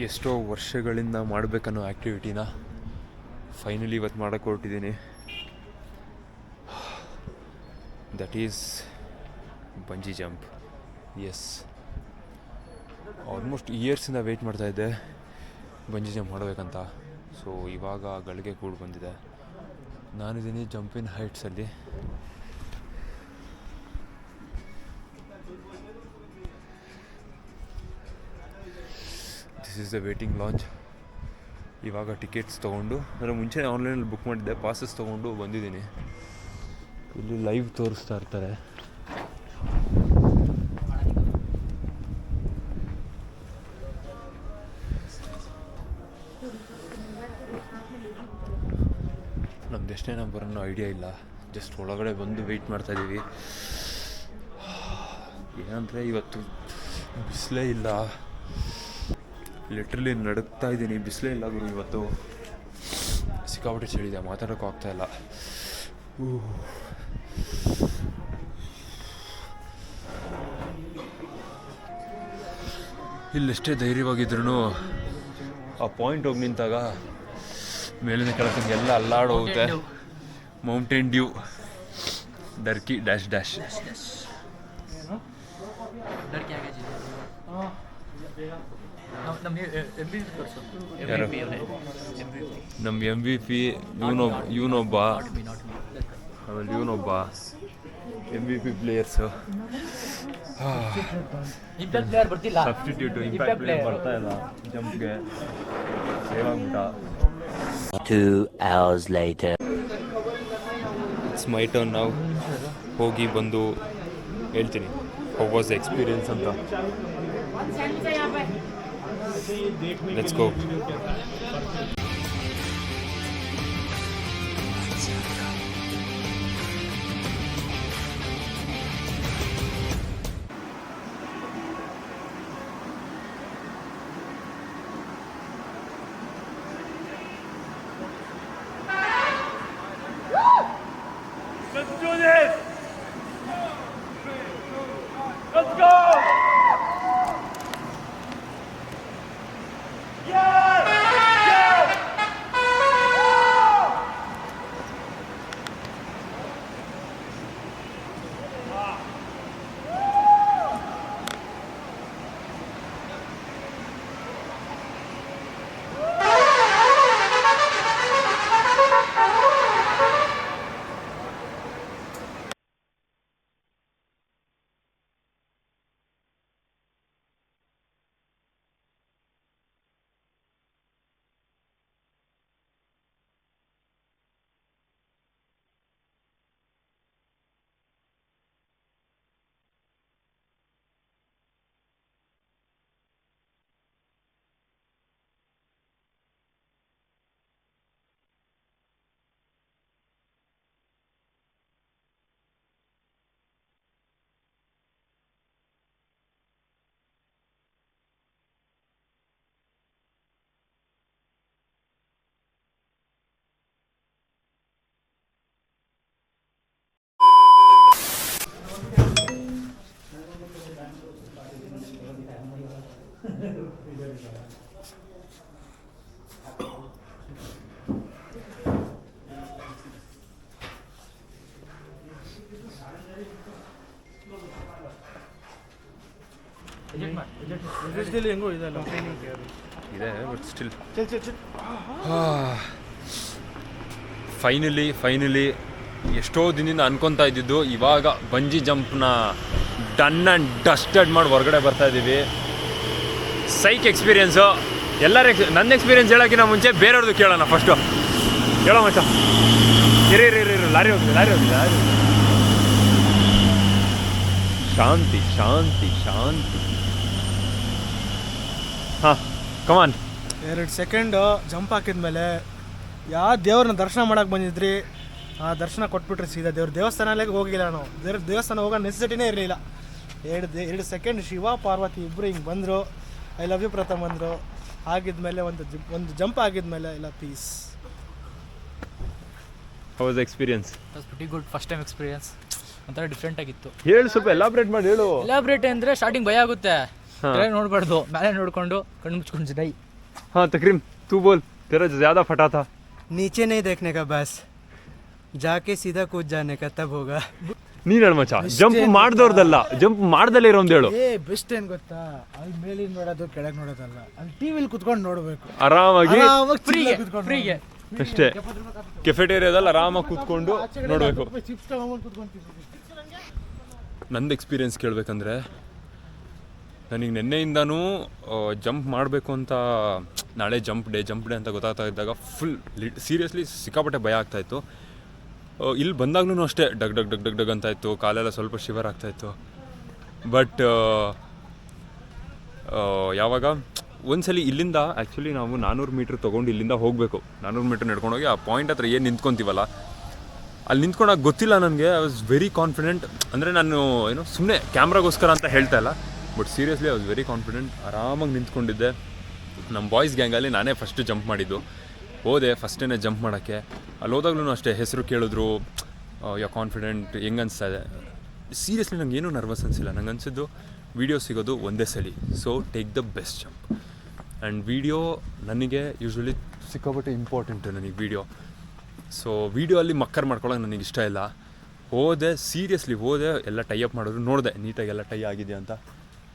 ಎಷ್ಟೋ ವರ್ಷಗಳಿಂದ ಮಾಡಬೇಕನ್ನೋ ಆ್ಯಕ್ಟಿವಿಟಿನ ಫೈನಲಿ ಇವತ್ತು ಮಾಡೋಕ್ಕೆ ಹೊರಟಿದ್ದೀನಿ. That is bungee jump. Yes, almost ಇಯರ್ಸಿಂದ ವೆಯ್ಟ್ ಮಾಡ್ತಾಯಿದ್ದೆ ಬಂಜಿ ಜಂಪ್ ಮಾಡಬೇಕಂತ. ಸೊ ಇವಾಗ ಗಳಿಗೆ ಕೂಡ ಬಂದಿದೆ. ನಾನಿದ್ದೀನಿ ಜಂಪಿನ್ ಹೈಟ್ಸಲ್ಲಿ. This is the waiting lounge. ಇವಾಗ ಟಿಕೆಟ್ಸ್ ತೊಗೊಂಡು, ಅಂದರೆ ಮುಂಚೆ ಆನ್ಲೈನಲ್ಲಿ ಬುಕ್ ಮಾಡಿದ್ದೆ, ಪಾಸಸ್ ತೊಗೊಂಡು ಬಂದಿದ್ದೀನಿ. ಇಲ್ಲಿ ಲೈವ್ ತೋರಿಸ್ತಾ ಇರ್ತಾರೆ. ನಮ್ದು ಎಷ್ಟೇ ನಂಬರ್ ಅನ್ನೋ ಐಡಿಯಾ ಇಲ್ಲ. ಜಸ್ಟ್ ಒಳಗಡೆ ಬಂದು ವೆಯ್ಟ್ ಮಾಡ್ತಾಯಿದ್ದೀವಿ. ಏನಂದರೆ ಇವತ್ತು ಬಿಸಿಲೇ ಇಲ್ಲ, ಲಿಟ್ರಲಿ ನಡುಕ್ತಾ ಇದ್ದೀನಿ. ಬಿಸಿಲೇ ಇಲ್ಲ ಗುರು ಇವತ್ತು. ಸಿಕ್ಕಾಪಟ್ಟೆ ಚಳಿದೆ, ಮಾತಾಡೋಕ್ಕೂ ಆಗ್ತಾಯಿಲ್ಲ. ಇಲ್ಲೆಷ್ಟೇ ಧೈರ್ಯವಾಗಿದ್ರೂ ಆ ಪಾಯಿಂಟ್ ಹೋಗಿ ನಿಂತಾಗ ಮೇಲಿನ ಕೆಳಕ್ಕೆ ಎಲ್ಲ ಅಲ್ಲಾಡೋಗುತ್ತೆ. ಮೌಂಟೇನ್ ಡ್ಯೂ, ಡರ್ಕಿ ಡ್ಯಾಶ್ ಡ್ಯಾಶ್. ನಮ್ಮ MVP ಇವನೊಬ್ಬ, ಆಮೇಲೆ ಇವನೊಬ್ಬ MVP players. Substitute impact player ಬರ್ತಾ ಇಲ್ಲ ಜಂಪ್ಗೆ, ಸೇವ್ ಆಗ್ಬಿಟ್ಟ. 2 hours later. It's my turn ನಾವು. ಹೋಗಿ ಬಂದು ಹೇಳ್ತೀನಿ ಹೌ ವಾಸ್ ದ ಎಕ್ಸ್ಪೀರಿಯನ್ಸ್ ಅಂತ. Let's go. ಇದೆ ಬಟ್ ಸ್ಟಿಲ್ ಫೈನಲಿ ಎಷ್ಟೋ ದಿನದಿಂದ ಅನ್ಕೊತಾ ಇದ್ದಿದ್ದು, ಇವಾಗ ಬಂಜಿ ಜಂಪ್ನ ಡನ್ ಆ್ಯಂಡ್ ಡಸ್ಟೆಡ್ ಮಾಡಿ ಹೊರಗಡೆ ಬರ್ತಾಯಿದ್ದೀವಿ. ಸೈಕ್ ಎಕ್ಸ್ಪೀರಿಯೆನ್ಸು. ನನ್ನ ಎಕ್ಸ್ಪೀರಿಯೆನ್ಸ್ ಹೇಳೋಕ್ಕಿಂತ ಮುಂಚೆ ಬೇರೆಯವ್ರದ್ದು ಕೇಳೋಣ. ಫಸ್ಟು ಹೇಳೋ ಮಚ್ಚ. ಇರಿ ಲಾರಿ ಹೋಗಿದೆ. ಶಾಂತಿ. ಹಾಂ, ಕಮಾನ್. 2 ಸೆಕೆಂಡ್ ಜಂಪ್ ಹಾಕಿದ್ಮೇಲೆ ಯಾವ ದೇವ್ರನ್ನ ದರ್ಶನ ಮಾಡೋಕ್ಕೆ ಬಂದಿದ್ರಿ, ಆ ದರ್ಶನ ಕೊಟ್ಬಿಟ್ರೆ ಸೀದಾ ದೇವಸ್ಥಾನಕ್ಕೆ ಹೋಗಿಲ್ಲ. ನಾವು ದೇವಸ್ಥಾನ ಹೋಗೋ ನೆಸೆಸಿಟಿನೇ ಇರಲಿಲ್ಲ. 2 ಸೆಕೆಂಡ್ ಶಿವ ಪಾರ್ವತಿ ಇಬ್ಬರು ಹಿಂಗೆ ಬಂದರು. ಐ ಲವ್ ಯು ಪ್ರಥಮ್ ಅಂದರು. ಆಗಿದ್ಮೇಲೆ ಒಂದು ಜಂಪ್ ಆಗಿದ್ಮೇಲೆ ಎಲ್ಲ peace. How was the experience? It was pretty good. First time experience ಒಂಥರ ಡಿಫ್ರೆಂಟ್ ಆಗಿತ್ತು. ಹೇಳು, ಸ್ವಲ್ಪ ಎಲಾಬ್ರೇಟ್ ಮಾಡಿ ಹೇಳು. ಎಲಾಬ್ರೇಟ್ ಅಂದರೆ ಸ್ಟಾರ್ಟಿಂಗ್ ಭಯ ಆಗುತ್ತೆ, ನೋಡಬಾರ್ದು, ಮೇಲೆ ನೋಡಿಕೊಂಡು ಕಣ್ಣು ಮುಚ್ಕೊಂಡು हाँ तकरीम तू बोल तेरा ज़्यादा फटा था. नीचे नहीं देखने का बस जाके सीधा कूद जाने का तब होगा. ನೀನು ಹೇಳು ಮಚ್ಚ, ಜಂಪ್ ಮಾಡ್ದವ್ರದಲ್ಲ, ಜಂಪ್ ಮಾಡ್ದಲ್ಲೇ ಇರೋಂದು ಹೇಳು. ಬೆಸ್ಟ್ ಏನು ಗೊತ್ತಾ, ಅಲ್ಲಿ ಮೇಲಿಂದ ನೋಡೋದು ಕೆಳಗೆ ನೋಡೋದಲ್ಲ, ಅಲ್ಲಿ ಟಿವಿಲಿ ಕುತ್ಕೊಂಡು ನೋಡಬೇಕು ಆರಾಮಾಗಿ ಫ್ರೀಗೆ ಅಷ್ಟೇ. ಕೆಫೆಟೇರಿಯಾದಲ್ಲಿ ಆರಾಮಾಗಿ ಕೂತ್ಕೊಂಡು ನೋಡಬೇಕು. ನಂದು ಎಕ್ಸ್ಪೀರಿಯೆನ್ಸ್ ಕೇಳಬೇಕಂದ್ರೆ ನನಗೆ ನಿನ್ನೆಯಿಂದನೂ ಜಂಪ್ ಮಾಡಬೇಕು ಅಂತ, ನಾಳೆ ಜಂಪ್ ಡೇ ಅಂತ ಗೊತ್ತಾಗ್ತಾ ಇದ್ದಾಗ ಫುಲ್ ಸೀರಿಯಸ್ಲಿ ಸಿಕ್ಕಾಪಟ್ಟೆ ಭಯ ಆಗ್ತಾಯಿತ್ತು. ಇಲ್ಲಿ ಬಂದಾಗ್ಲೂ ಅಷ್ಟೇ ಡಗ್ ಡಗ್ ಡಗ್ ಡಗ್ ಡಗ್ ಅಂತ ಇತ್ತು, ಕಾಲೆಲ್ಲ ಸ್ವಲ್ಪ ಶಿವರ್ ಆಗ್ತಾಯಿತ್ತು. ಬಟ್ ಯಾವಾಗ ಒಂದ್ಸಲಿ ಇಲ್ಲಿಂದ ಆ್ಯಕ್ಚುಲಿ ನಾವು 400 ಮೀಟ್ರ್ ತೊಗೊಂಡು ಇಲ್ಲಿಂದ ಹೋಗಬೇಕು. 400 ಮೀಟ್ರ್ ನಡ್ಕೊಂಡೋಗಿ ಆ ಪಾಯಿಂಟ್ ಹತ್ರ ಏನು ನಿಂತ್ಕೊತೀವಲ್ಲ, ಅಲ್ಲಿ ನಿಂತ್ಕೊಂಡಾಗ ಗೊತ್ತಿಲ್ಲ ನನಗೆ. I was very confident. ಅಂದರೆ ನಾನು ಏನು ಸುಮ್ಮನೆ ಕ್ಯಾಮ್ರಾಗೋಸ್ಕರ ಅಂತ ಹೇಳ್ತಾ ಇಲ್ಲ, but seriously I was very confident. ಆರಾಮಾಗಿ ನಿಂತ್ಕೊಂಡಿದ್ದೆ. ನಮ್ಮ ಬಾಯ್ಸ್ ಗ್ಯಾಂಗಲ್ಲಿ ನಾನೇ ಫಸ್ಟ್ ಜಂಪ್ ಮಾಡಿದ್ದು. ಹೋದೆ ಫಸ್ಟೇ ಜಂಪ್ ಮಾಡೋಕ್ಕೆ. ಅಲ್ಲಿ ಹೋದಾಗ್ಲೂ ಅಷ್ಟೇ ಹೆಸರು ಕೇಳಿದ್ರು, ಯಾ ಕಾನ್ಫಿಡೆಂಟ್, ಹೆಂಗೆ ಅನಿಸ್ತಾ ಇದೆ. ಸೀರಿಯಸ್ಲಿ ನಂಗೆ ಏನೂ ನರ್ವಸ್ ಅನಿಸಿಲ್ಲ. ನಂಗೆ ಅನಿಸಿದ್ದು ವೀಡಿಯೋ ಸಿಗೋದು ಒಂದೇ ಸಲ, so take the best jump. And video ನನಗೆ ಯೂಶ್ವಲಿ ಸಿಕ್ಕಾಪಟ್ಟೆ ಇಂಪಾರ್ಟೆಂಟು ನನಗೆ ವೀಡಿಯೋ. ಸೊ ವೀಡಿಯೋ ಅಲ್ಲಿ ಮಕ್ಕರ್ ಮಾಡ್ಕೊಳ್ಳೋಕೆ ನನಗೆ ಇಷ್ಟ ಇಲ್ಲ. ಹೋದೆ, ಸೀರಿಯಸ್ಲಿ ಹೋದೆ, ಎಲ್ಲ ಟೈ ಅಪ್ ಮಾಡಿದ್ರು, ನೋಡಿದೆ ನೀಟಾಗಿ ಎಲ್ಲ ಟೈ ಆಗಿದೆ ಅಂತ.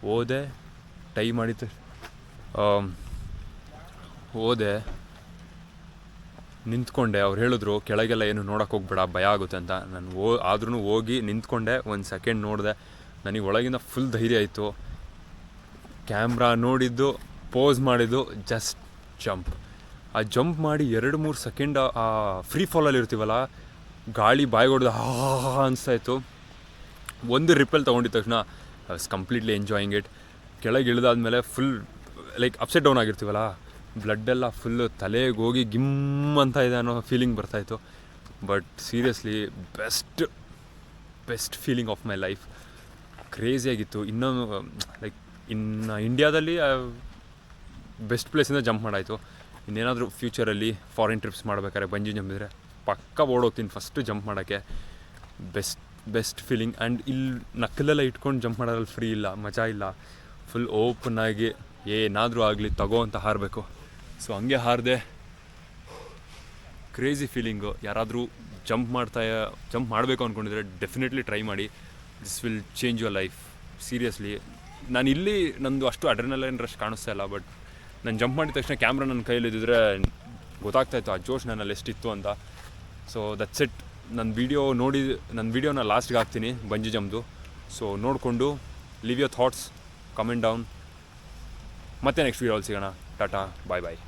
ಹೋದೆ, ಟೈ ಮಾಡಿದ್ದು, ಹೋದೆ, ನಿಂತ್ಕೊಂಡೆ. ಅವ್ರು ಹೇಳಿದ್ರು ಕೆಳಗೆಲ್ಲ ಏನು ನೋಡೋಕೆ ಹೋಗ್ಬೇಡ, ಭಯ ಆಗುತ್ತೆ ಅಂತ. ನಾನು ಆದ್ರೂ ಹೋಗಿ ನಿಂತ್ಕೊಂಡೆ. ಒಂದು ಸೆಕೆಂಡ್ ನೋಡಿದೆ, ನನಗೆ ಒಳಗಿಂದ ಫುಲ್ ಧೈರ್ಯ ಆಯಿತು. ಕ್ಯಾಮ್ರಾ ನೋಡಿದ್ದು, ಪೋಸ್ ಮಾಡಿದ್ದು, ಜಸ್ಟ್ ಜಂಪ್. ಆ ಜಂಪ್ ಮಾಡಿ 2-3 ಸೆಕೆಂಡ್ ಆ ಫ್ರೀ ಫಾಲಲ್ಲಿ ಇರ್ತೀವಲ್ಲ, ಗಾಳಿ ಬಾಯಿಗೊಡ್ದು ಅನಿಸ್ತಾಯಿತ್ತು. ಒಂದು ರಿಪಲ್ ತೊಗೊಂಡಿದ್ದ ತಕ್ಷಣ I was completely enjoying it. ಕೆಳಗೆ ಇಳಿದಾದ್ಮೇಲೆ ಫುಲ್ ಲೈಕ್ ಅಪ್ಸೆಟ್ ಡೌನ್ ಆಗಿರ್ತೀವಲ್ಲ, ಬ್ಲಡ್ಡೆಲ್ಲ ಫುಲ್ಲು ತಲೆಗೆ ಹೋಗಿ ಗಿಮ್ ಅಂತ ಇದೆ ಅನ್ನೋ ಫೀಲಿಂಗ್ ಬರ್ತಾಯಿತ್ತು. But seriously best feeling of my life. ಕ್ರೇಜಿಯಾಗಿತ್ತು. ಇನ್ನೊಂದು ಲೈಕ್ ಇನ್ನು ಇಂಡಿಯಾದಲ್ಲಿ ಬೆಸ್ಟ್ ಪ್ಲೇಸಿಂದ ಜಂಪ್ ಮಾಡಾಯಿತು. ಇನ್ನೇನಾದರೂ ಫ್ಯೂಚರಲ್ಲಿ ಫಾರಿನ್ ಟ್ರಿಪ್ಸ್ ಮಾಡ್ಬೇಕಾದ್ರೆ ಬಂಜಿ ಜಂಪ್ ಇದ್ದರೆ ಪಕ್ಕ ಓಡೋಗ್ತೀನಿ ಫಸ್ಟು ಜಂಪ್ ಮಾಡೋಕ್ಕೆ. Best feeling. ಆ್ಯಂಡ್ ಇಲ್ಲಿ ನಕ್ಕಲೆಲ್ಲ ಇಟ್ಕೊಂಡು ಜಂಪ್ ಮಾಡೋದ್ರಲ್ಲಿ ಫ್ರೀ ಇಲ್ಲ, ಮಜಾ ಇಲ್ಲ. ಫುಲ್ ಓಪನ್ನಾಗಿ ಏನಾದರೂ ಆಗಲಿ ತಗೋ ಅಂತ ಹಾರಬೇಕು. ಸೊ ಹಂಗೆ ಹಾರಿದೆ. Crazy feeling. ಯಾರಾದರೂ ಜಂಪ್ ಮಾಡಬೇಕು ಅಂದ್ಕೊಂಡಿದ್ರೆ ಡೆಫಿನೆಟ್ಲಿ ಟ್ರೈ ಮಾಡಿ. This will change your life. Seriously ನಾನು ಇಲ್ಲಿ ನಂದು ಅಷ್ಟು ಅಡ್ರೆನಲೈನ್ ರಶ್ ಕಾಣಿಸ್ತಾ ಇಲ್ಲ, ಬಟ್ ನಾನು ಜಂಪ್ ಮಾಡಿದ ತಕ್ಷಣ ಕ್ಯಾಮ್ರಾ ನನ್ನ ಕೈಯಲ್ಲಿದ್ದರೆ ಗೊತ್ತಾಗ್ತಾಯಿತ್ತು ಆ ಜೋಶ್ ನನ್ನಲ್ಲಿ ಎಷ್ಟಿತ್ತು ಅಂತ. So that's it. ನನ್ನ ವೀಡಿಯೋನ ಲಾಸ್ಟ್ಗೆ ಹಾಕ್ತೀನಿ ಬಂಜಿ ಜಂಪ್ದು. ಸೊ ನೋಡಿಕೊಂಡು leave your thoughts, comment down. ಮತ್ತೆ ನೆಕ್ಸ್ಟ್ ವೀಡಿಯೋಲ್ಲಿ ಸಿಗೋಣ. ಟಾಟಾ, ಬಾಯ್ ಬಾಯ್.